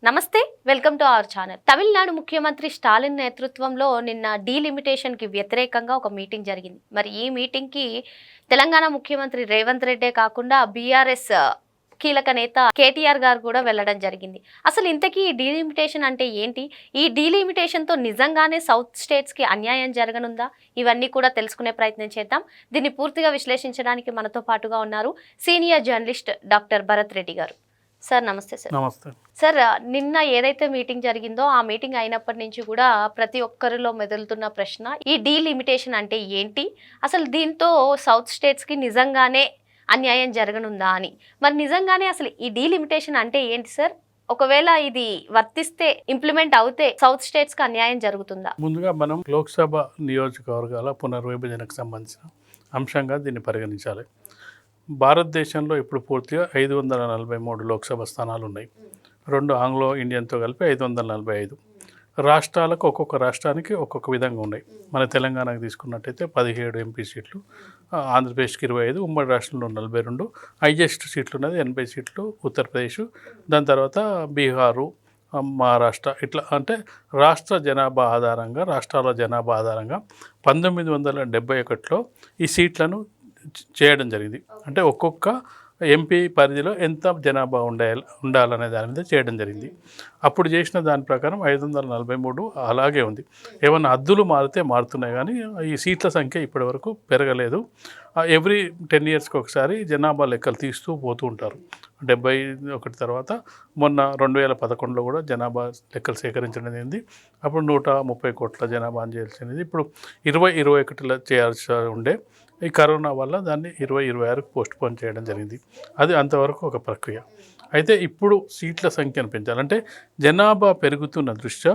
నమస్తే, welcome to our channel. Tamil Nadu ముఖ్యమంత్రి స్టాలిన్ నేతృత్వంలో నిన్న డీలిమిటేషన్కి వ్యతిరేకంగా ఒక మీటింగ్ జరిగింది. మరి ఈ మీటింగ్కి తెలంగాణ ముఖ్యమంత్రి రేవంత్ రెడ్డే కాకుండా బీఆర్ఎస్ కీలక నేత కేటీఆర్ గారు కూడా వెళ్ళడం జరిగింది. అసలు ఇంతకీ ఈ డీలిమిటేషన్ అంటే ఏంటి? ఈ డీలిమిటేషన్తో నిజంగానే సౌత్ స్టేట్స్కి అన్యాయం జరగనుందా? ఇవన్నీ కూడా తెలుసుకునే ప్రయత్నం చేద్దాం. దీన్ని పూర్తిగా విశ్లేషించడానికి మనతో పాటుగా ఉన్నారు senior journalist doctor Bharat Reddy గారు. సార్ నమస్తే. సార్ నమస్తే సార్, నిన్న ఏదైతే మీటింగ్ జరిగిందో ఆ మీటింగ్ అయినప్పటి నుంచి కూడా ప్రతి ఒక్కరిలో మెదులుతున్న ప్రశ్న, ఈ డీలిమిటేషన్ అంటే ఏంటి, అసలు దీంతో సౌత్ స్టేట్స్కి నిజంగానే అన్యాయం జరగనుందా అని. మరి నిజంగానే అసలు ఈ డీలిమిటేషన్ అంటే ఏంటి సార్? ఒకవేళ ఇది వర్తిస్తే, ఇంప్లిమెంట్ అవుతే సౌత్ స్టేట్స్కి అన్యాయం జరుగుతుందా? ముందుగా మనం లోక్సభ నియోజకవర్గాల పునర్విభజనకు సంబంధించిన అంశంగా దీన్ని పరిగణించాలి. భారతదేశంలో ఇప్పుడు పూర్తిగా 543 లోక్సభ స్థానాలు ఉన్నాయి. 2 ఆంగ్లో ఇండియన్తో కలిపి 545. రాష్ట్రాలకు ఒక్కొక్క రాష్ట్రానికి ఒక్కొక్క విధంగా ఉన్నాయి. మన తెలంగాణకు తీసుకున్నట్టయితే 17 ఎంపీ సీట్లు, ఆంధ్రప్రదేశ్కి 25, ఉమ్మడి రాష్ట్రంలో 42, హైయెస్ట్ సీట్లు ఉన్నది 80 సీట్లు ఉత్తరప్రదేశ్, దాని తర్వాత బీహారు, మహారాష్ట్ర. ఇట్లా అంటే రాష్ట్రాల జనాభా ఆధారంగా 1971లో ఈ సీట్లను చేయడం జరిగింది. అంటే ఒక్కొక్క ఎంపీ పరిధిలో ఎంత జనాభా ఉండాలనే దాని మీద చేయడం జరిగింది. అప్పుడు చేసిన దాని ప్రకారం 543 అలాగే ఉంది. ఏమన్నా హద్దులు మారితే మారుతున్నాయి, కానీ ఈ సీట్ల సంఖ్య ఇప్పటివరకు పెరగలేదు. ఎవ్రీ 10 ఇయర్స్కి ఒకసారి జనాభా లెక్కలు తీస్తూ పోతూ ఉంటారు. 71 తర్వాత మొన్న 2011లో కూడా జనాభా లెక్కలు సేకరించడం జరిగింది. అప్పుడు 130 కోట్ల జనాభా అని చేయాల్సింది ఇప్పుడు 2021లో చేయాల్సి ఉండే. ఈ కరోనా వల్ల దాన్ని 2026కు పోస్ట్పోన్ చేయడం జరిగింది. అది అంతవరకు ఒక ప్రక్రియ. అయితే ఇప్పుడు సీట్ల సంఖ్యను పెంచాలంటే జనాభా పెరుగుతున్న దృష్ట్యా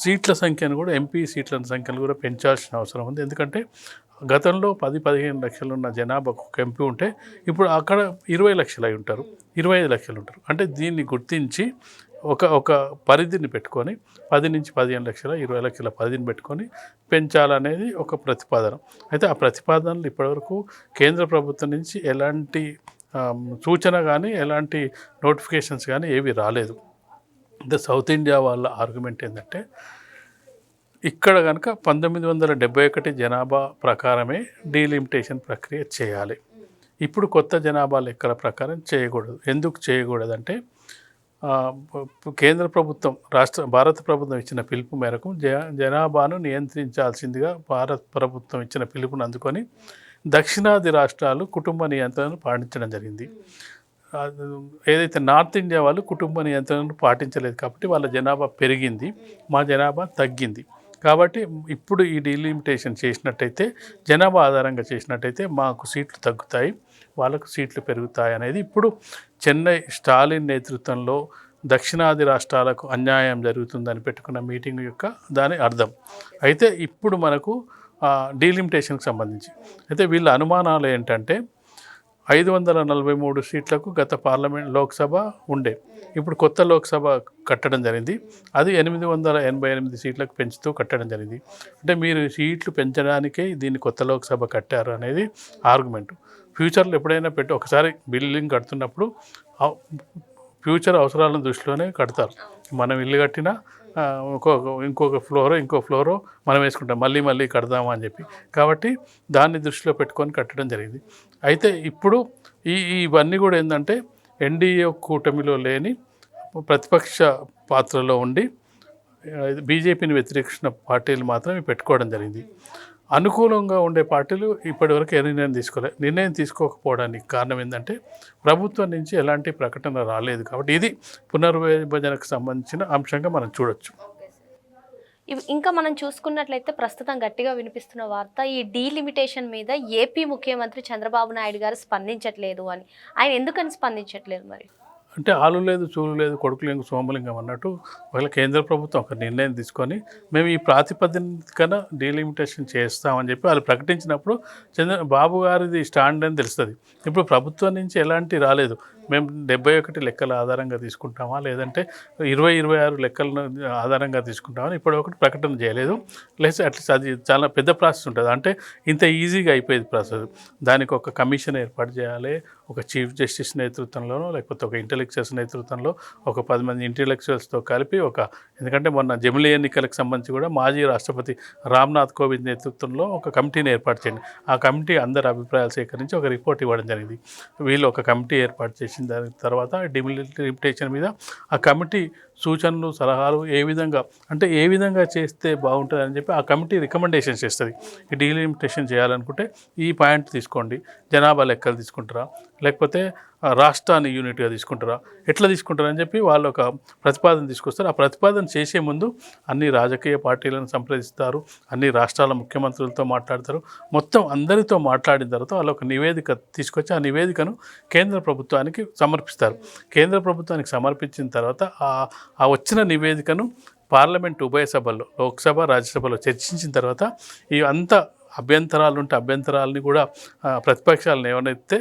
సీట్ల సంఖ్యను కూడా, ఎంపీ సీట్ల సంఖ్యను కూడా పెంచాల్సిన అవసరం ఉంది. ఎందుకంటే గతంలో 10-15 లక్షలు ఉన్న జనాభాకు ఒక ఎంపీ ఉంటే ఇప్పుడు అక్కడ 20 లక్షలు అయి ఉంటారు, 25 లక్షలు ఉంటారు. అంటే దీన్ని గుర్తించి ఒక పరిధిని పెట్టుకొని 10 నుంచి 15 లక్షల, 20 లక్షల పరిధిని పెట్టుకొని పెంచాలనేది ఒక ప్రతిపాదన. అయితే ఆ ప్రతిపాదనలు ఇప్పటివరకు కేంద్ర ప్రభుత్వం నుంచి ఎలాంటి సూచన కానీ, ఎలాంటి నోటిఫికేషన్స్ కానీ ఏవి రాలేదు. అంటే సౌత్ ఇండియా వాళ్ళ ఆర్గ్యుమెంట్ ఏంటంటే, ఇక్కడ కనుక 1971 జనాభా ప్రకారమే డీలిమిటేషన్ ప్రక్రియ చేయాలి. ఇప్పుడు కొత్త జనాభా లెక్కల ప్రకారం చేయకూడదు. ఎందుకు చేయకూడదంటే, కేంద్ర ప్రభుత్వం భారత ప్రభుత్వం ఇచ్చిన పిలుపు మేరకు జనాభాను నియంత్రించాల్సిందిగా భారత ప్రభుత్వం ఇచ్చిన పిలుపును అందుకొని దక్షిణాది రాష్ట్రాలు కుటుంబ నియంత్రణను పాటించడం జరిగింది. ఏదైతే నార్త్ ఇండియా వాళ్ళు కుటుంబ నియంత్రణను పాటించలేదు కాబట్టి వాళ్ళ జనాభా పెరిగింది, మా జనాభా తగ్గింది. కాబట్టి ఇప్పుడు ఈ డీలిమిటేషన్ చేసినట్టయితే, జనాభా ఆధారంగా చేసినట్టయితే మాకు సీట్లు తగ్గుతాయి, వాళ్ళకు సీట్లు పెరుగుతాయి అనేది ఇప్పుడు స్టాలిన్ నేతృత్వంలో దక్షిణాది రాష్ట్రాలకు అన్యాయం జరుగుతుందని పెట్టుకున్న మీటింగ్ యొక్క దాని అర్థం. అయితే ఇప్పుడు మనకు డీలిమిటేషన్కి సంబంధించి అయితే వీళ్ళ అనుమానాలు ఏంటంటే, 543 సీట్లకు గత లోక్సభ ఉండే, ఇప్పుడు కొత్త లోక్సభ కట్టడం జరిగింది. అది 888 సీట్లకు పెంచుతూ కట్టడం జరిగింది. అంటే మీరు సీట్లు పెంచడానికే దీన్ని కొత్త లోక్సభ కట్టారు అనేది ఆర్గ్యుమెంట్. ఫ్యూచర్లో ఎప్పుడైనా ఒకసారి బిల్డింగ్ కడుతున్నప్పుడు ఫ్యూచర్ అవసరాలను దృష్టిలోనే కడతారు. మనం ఇల్లు కట్టినా ఇంకొక ఫ్లోరో మనం వేసుకుంటాం, మళ్ళీ కడదామా అని చెప్పి. కాబట్టి దాన్ని దృష్టిలో పెట్టుకొని కట్టడం జరిగింది. అయితే ఇప్పుడు ఇవన్నీ కూడా ఏంటంటే, ఎన్డీఏ కూటమిలో లేని ప్రతిపక్ష పాత్రలో ఉండి బీజేపీని వ్యతిరేకించిన పార్టీలు మాత్రమే పెట్టుకోవడం జరిగింది. అనుకూలంగా ఉండే పార్టీలు ఇప్పటివరకు నిర్ణయం తీసుకోకపోవడానికి కారణం ఏంటంటే, ప్రభుత్వం నుంచి ఎలాంటి ప్రకటన రాలేదు. కాబట్టి ఇది పునర్విభజనకు సంబంధించిన అంశంగా మనం చూడొచ్చు. ఇంకా మనం చూసుకున్నట్లయితే ప్రస్తుతం గట్టిగా వినిపిస్తున్న వార్త, ఈ డీలిమిటేషన్ మీద ఏపీ ముఖ్యమంత్రి చంద్రబాబు నాయుడు గారు స్పందించట్లేదు అని. ఆయన ఎందుకని స్పందించట్లేదు మరి? అంటే ఆలు లేదు చూలు లేదు కొడుకులింగం సోమలింగం అన్నట్టు ఒకవేళ కేంద్ర ప్రభుత్వం ఒక నిర్ణయం తీసుకొని మేము ఈ ప్రాతిపదికన డీలిమిటేషన్ చేస్తామని చెప్పి వాళ్ళు ప్రకటించినప్పుడు బాబు గారిది స్టాండ్ అని తెలుస్తుంది. ఇప్పుడు ప్రభుత్వం నుంచి ఎలాంటి రాలేదు, మేము 71 లెక్కల ఆధారంగా తీసుకుంటామా లేదంటే 26 లెక్కలను ఆధారంగా తీసుకుంటామా అని ఇప్పుడు ఒకటి ప్రకటన చేయలేదు. లేదా అట్లీస్ట్ అది చాలా పెద్ద ప్రాసెస్ ఉంటుంది. అంటే ఇంత ఈజీగా అయిపోయేది ప్రాసెస్. దానికి ఒక కమిషన్ ఏర్పాటు చేయాలి, ఒక చీఫ్ జస్టిస్ నేతృత్వంలోనో లేకపోతే ఒక ఇంటెలెక్చువల్స్ నేతృత్వంలో ఒక 10 మంది ఇంటెలెక్చువల్స్తో కలిపి ఎందుకంటే మొన్న జమిలీ ఎన్నికలకు సంబంధించి కూడా మాజీ రాష్ట్రపతి రామ్నాథ్ కోవింద్ నేతృత్వంలో ఒక కమిటీని ఏర్పాటు చేయండి. ఆ కమిటీ అందరి అభిప్రాయాలు సేకరించి ఒక రిపోర్ట్ ఇవ్వడం జరిగింది. వీళ్ళు ఒక కమిటీ ఏర్పాటు చేసిన దాని తర్వాత డిలిమిటేషన్ మీద ఆ కమిటీ సూచనలు సలహాలు ఏ విధంగా చేస్తే బాగుంటుంది అని చెప్పి ఆ కమిటీ రికమెండేషన్స్ చేస్తుంది. ఈ డీలిమిటేషన్ చేయాలనుకుంటే ఈ పాయింట్ తీసుకోండి, జనాభా లెక్కలు తీసుకుంటారా లేకపోతే రాష్ట్రాన్ని యూనిట్గా తీసుకుంటారా, ఎట్లా తీసుకుంటారా అని చెప్పి వాళ్ళు ఒక ప్రతిపాదన తీసుకొస్తారు. ఆ ప్రతిపాదన చేసే ముందు అన్ని రాజకీయ పార్టీలను సంప్రదిస్తారు, అన్ని రాష్ట్రాల ముఖ్యమంత్రులతో మాట్లాడతారు. మొత్తం అందరితో మాట్లాడిన తర్వాత వాళ్ళు ఒక నివేదిక తీసుకొచ్చి ఆ నివేదికను కేంద్ర ప్రభుత్వానికి సమర్పిస్తారు. కేంద్ర ప్రభుత్వానికి సమర్పించిన తర్వాత ఆ వచ్చిన నివేదికను పార్లమెంట్ ఉభయ సభల్లో లోక్సభ రాజ్యసభలో చర్చించిన తర్వాత ఈ అంతా అభ్యంతరాలు ఉంటే అభ్యంతరాలని కూడా ప్రతిపక్షాలను ఏమైతే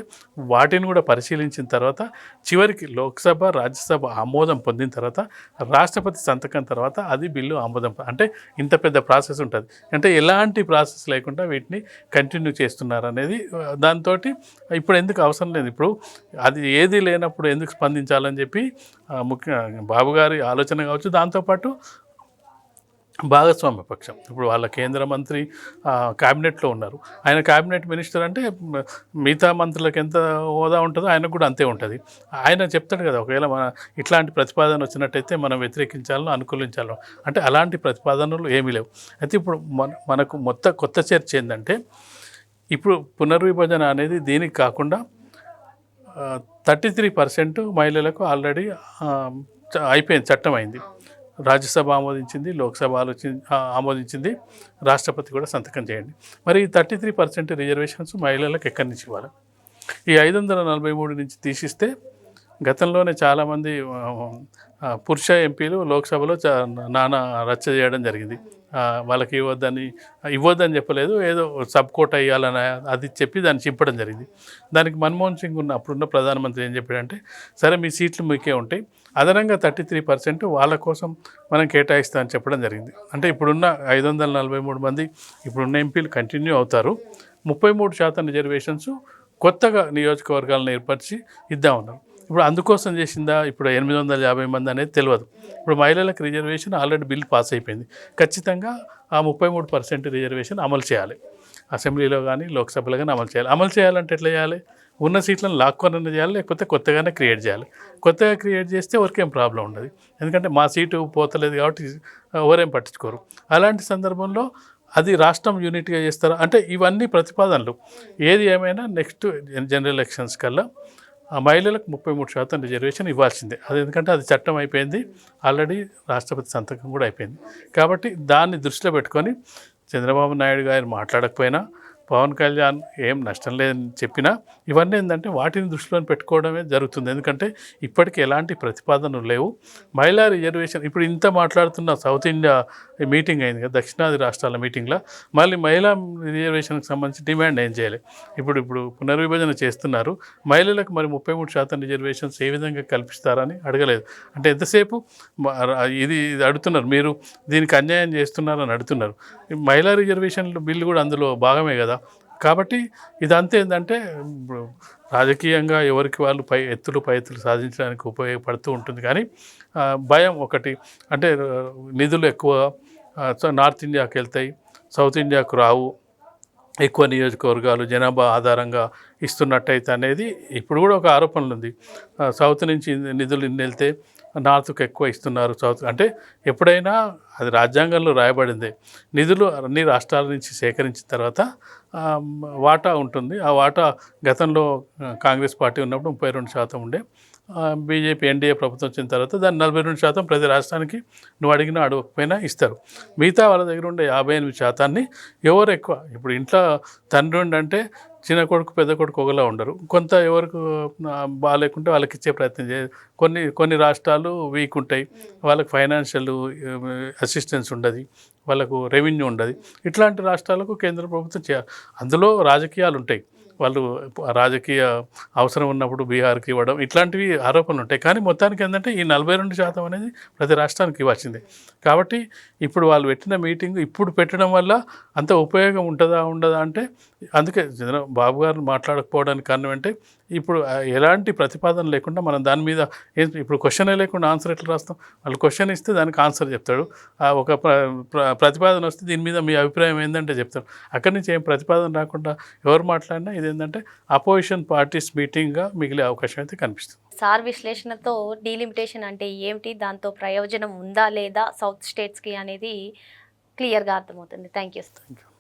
వాటిని కూడా పరిశీలించిన తర్వాత చివరికి లోక్సభ రాజ్యసభ ఆమోదం పొందిన తర్వాత రాష్ట్రపతి సంతకం తర్వాత అది బిల్లు ఆమోదం. అంటే ఇంత పెద్ద ప్రాసెస్ ఉంటుంది. అంటే ఎలాంటి ప్రాసెస్ లేకుండా వీటిని కంటిన్యూ చేస్తున్నారు అనేది దాంతో ఇప్పుడు ఎందుకు అవసరం లేదు, ఇప్పుడు అది ఏది లేనప్పుడు ఎందుకు స్పందించాలని చెప్పి బాబు గారి ఆలోచన కావచ్చు. దాంతోపాటు భాగస్వామ్య పక్షం ఇప్పుడు వాళ్ళ కేంద్ర మంత్రి క్యాబినెట్లో ఉన్నారు. ఆయన క్యాబినెట్ మినిస్టర్ అంటే మిగతా మంత్రులకు ఎంత హోదా ఉంటుందో ఆయనకు కూడా అంతే ఉంటుంది. ఆయన చెప్తాడు కదా, ఒకవేళ ఇట్లాంటి ప్రతిపాదన వచ్చినట్టయితే మనం వ్యతిరేకించాలను అనుకూలించాలను. అంటే అలాంటి ప్రతిపాదనలు ఏమీ లేవు. అయితే ఇప్పుడు మనకు కొత్త చర్చ ఏంటంటే ఇప్పుడు పునర్విభజన అనేది దీనికి కాకుండా 33% మహిళలకు ఆల్రెడీ అయిపోయింది, చట్టం అయింది. రాజ్యసభ ఆమోదించింది, లోక్సభ ఆమోదించింది, రాష్ట్రపతి కూడా సంతకం చేయండి. మరి 33% రిజర్వేషన్స్ మహిళలకు ఎక్కడి నుంచి ఇవ్వాలి? ఈ 543 నుంచి తీసిస్తే గతంలోనే చాలామంది పురుష ఎంపీలు లోక్సభలో నానా రచ్చ చేయడం జరిగింది. వాళ్ళకి ఇవ్వద్దని చెప్పలేదు, ఏదో సబ్ కోటా ఇవ్వాలని అది చెప్పి దాన్ని చింపడం జరిగింది. దానికి మన్మోహన్ సింగ్ అప్పుడున్న ప్రధానమంత్రి ఏం చెప్పాడంటే, సరే మీ సీట్లు మీకే ఉంటాయి, అదనంగా 33% వాళ్ళ కోసం మనం కేటాయిస్తామని చెప్పడం జరిగింది. అంటే ఇప్పుడున్న 543 మంది ఇప్పుడున్న ఎంపీలు కంటిన్యూ అవుతారు. 33% రిజర్వేషన్స్ కొత్తగా నియోజకవర్గాలను ఏర్పరిచి ఇద్దామన్నారు. ఇప్పుడు అందుకోసం చేసిందా ఇప్పుడు 850 మంది అనేది తెలియదు. ఇప్పుడు మహిళలకు రిజర్వేషన్ ఆల్రెడీ బిల్ పాస్ అయిపోయింది. ఖచ్చితంగా ఆ 33% రిజర్వేషన్ అమలు చేయాలి. అసెంబ్లీలో కానీ లోక్సభలో కానీ అమలు చేయాలి. అమలు చేయాలంటే ఎట్లా చేయాలి? ఉన్న సీట్లను లాక్కొనైనా చేయాలి, లేకపోతే కొత్తగానే క్రియేట్ చేయాలి. కొత్తగా క్రియేట్ చేస్తే ఎవరికేం ప్రాబ్లం ఉండదు. ఎందుకంటే మా సీటు పోతలేదు కాబట్టి ఎవరేం పట్టించుకోరు. అలాంటి సందర్భంలో అది రాష్ట్రం యూనిట్గా చేస్తారు. అంటే ఇవన్నీ ప్రతిపాదనలు. ఏది ఏమైనా నెక్స్ట్ జనరల్ ఎలక్షన్స్ కల్లా మహిళలకు 33% రిజర్వేషన్ ఇవ్వాల్సిందే. అది ఎందుకంటే అది చట్టం అయిపోయింది, ఆల్రెడీ రాష్ట్రపతి సంతకం కూడా అయిపోయింది. కాబట్టి దాన్ని దృష్టిలో పెట్టుకొని చంద్రబాబు నాయుడు గారు మాట్లాడకపోయినా, పవన్ కళ్యాణ్ ఏం నష్టం లేదని చెప్పినా, ఇవన్నీ ఏంటంటే వాటిని దృష్టిలో పెట్టుకోవడమే జరుగుతుంది. ఎందుకంటే ఇప్పటికీ ఎలాంటి ప్రతిపాదనలు లేవు. మహిళా రిజర్వేషన్ ఇప్పుడు ఇంత మాట్లాడుతున్న సౌత్ ఇండియా మీటింగ్ అయింది కదా, దక్షిణాది రాష్ట్రాల మీటింగ్లో మళ్ళీ మహిళా రిజర్వేషన్కి సంబంధించి డిమాండ్ ఏం చేయలేదు. ఇప్పుడు పునర్విభజన చేస్తున్నారు, మహిళలకు మరి 33% రిజర్వేషన్స్ ఏ విధంగా కల్పిస్తారని అడగలేదు. అంటే ఎంతసేపు ఇది అడుగుతున్నారు, మీరు దీనికి అన్యాయం చేస్తున్నారని అడుగుతున్నారు. మహిళా రిజర్వేషన్లు బిల్లు కూడా అందులో భాగమే కదా. కాబట్టి ఇదంతా ఏంటంటే రాజకీయంగా ఎవరికి వాళ్ళు పై ఎత్తులు సాధించడానికి ఉపయోగపడుతూ ఉంటుంది. కానీ భయం ఒకటి, అంటే నిధులు ఎక్కువ నార్త్ ఇండియాకి వెళ్తాయి, సౌత్ ఇండియాకు రావు, ఎక్కువ నియోజకవర్గాలు జనాభా ఆధారంగా ఇస్తున్నట్టయితే అనేది ఇప్పుడు కూడా ఒక ఆరోపణలు ఉంది. సౌత్ నుంచి నిధులు ఇన్ని వెళ్తే నార్త్కు ఎక్కువ ఇస్తున్నారు. సౌత్ అంటే ఎప్పుడైనా అది రాజ్యాంగంలో రాయబడింది. నిధులు అన్ని రాష్ట్రాల నుంచి సేకరించిన తర్వాత వాటా ఉంటుంది. ఆ వాటా గతంలో కాంగ్రెస్ పార్టీ ఉన్నప్పుడు 32% ఉండే. బీజేపీ ఎన్డీఏ ప్రభుత్వం వచ్చిన తర్వాత దాన్ని 42% ప్రతి రాష్ట్రానికి నువ్వు అడిగినా అడగకపోయినా ఇస్తారు. మిగతా వాళ్ళ దగ్గర ఉండే 58% ఎవరు ఎక్కువ, ఇప్పుడు ఇంట్లో తండ్రి అంటే చిన్న కొడుకు పెద్ద కొడుకు ఒకలా ఉండరు. కొంత ఎవరికి బాగాలేకుంటే వాళ్ళకి ఇచ్చే ప్రయత్నం కొన్ని రాష్ట్రాలు వీక్ ఉంటాయి, వాళ్ళకి ఫైనాన్షియల్ అసిస్టెన్స్ ఉండదు, వాళ్ళకు రెవెన్యూ ఉండదు. ఇట్లాంటి రాష్ట్రాలకు కేంద్ర ప్రభుత్వం చేయాలి. అందులో రాజకీయాలు ఉంటాయి. వాళ్ళు రాజకీయ అవసరం ఉన్నప్పుడు బీహార్కి ఇవ్వడం ఇట్లాంటివి ఆరోపణలు ఉంటాయి. కానీ మొత్తానికి ఏంటంటే ఈ 42% అనేది ప్రతి రాష్ట్రానికి ఇవ్వాల్సిందే. కాబట్టి ఇప్పుడు వాళ్ళు పెట్టిన మీటింగ్ ఇప్పుడు పెట్టడం వల్ల అంత ఉపయోగం ఉంటుందా ఉండదా అంటే, అందుకే బాబు గారు మాట్లాడకపోవడానికి కారణం అంటే ఇప్పుడు ఎలాంటి ప్రతిపాదన లేకుండా మనం దాని మీద ఇప్పుడు క్వశ్చనే లేకుండా ఆన్సర్ ఎట్లా రాస్తాం? వాళ్ళు క్వశ్చన్ ఇస్తే దానికి ఆన్సర్ చెప్తాడు. ఒక ప్రతిపాదన వస్తే దీని మీద మీ అభిప్రాయం ఏంటంటే చెప్తాడు. అక్కడి నుంచి ఏం ప్రతిపాదన రాకుండా ఎవరు మాట్లాడినా ఇదేంటంటే అపోజిషన్ పార్టీస్ మీటింగ్గా మిగిలే అవకాశం అయితే కనిపిస్తుంది. సార్ విశ్లేషణతో డీలిమిటేషన్ అంటే ఏమిటి, దాంతో ప్రయోజనం ఉందా లేదా సౌత్ స్టేట్స్కి అనేది క్లియర్గా అర్థమవుతుంది. Thank you.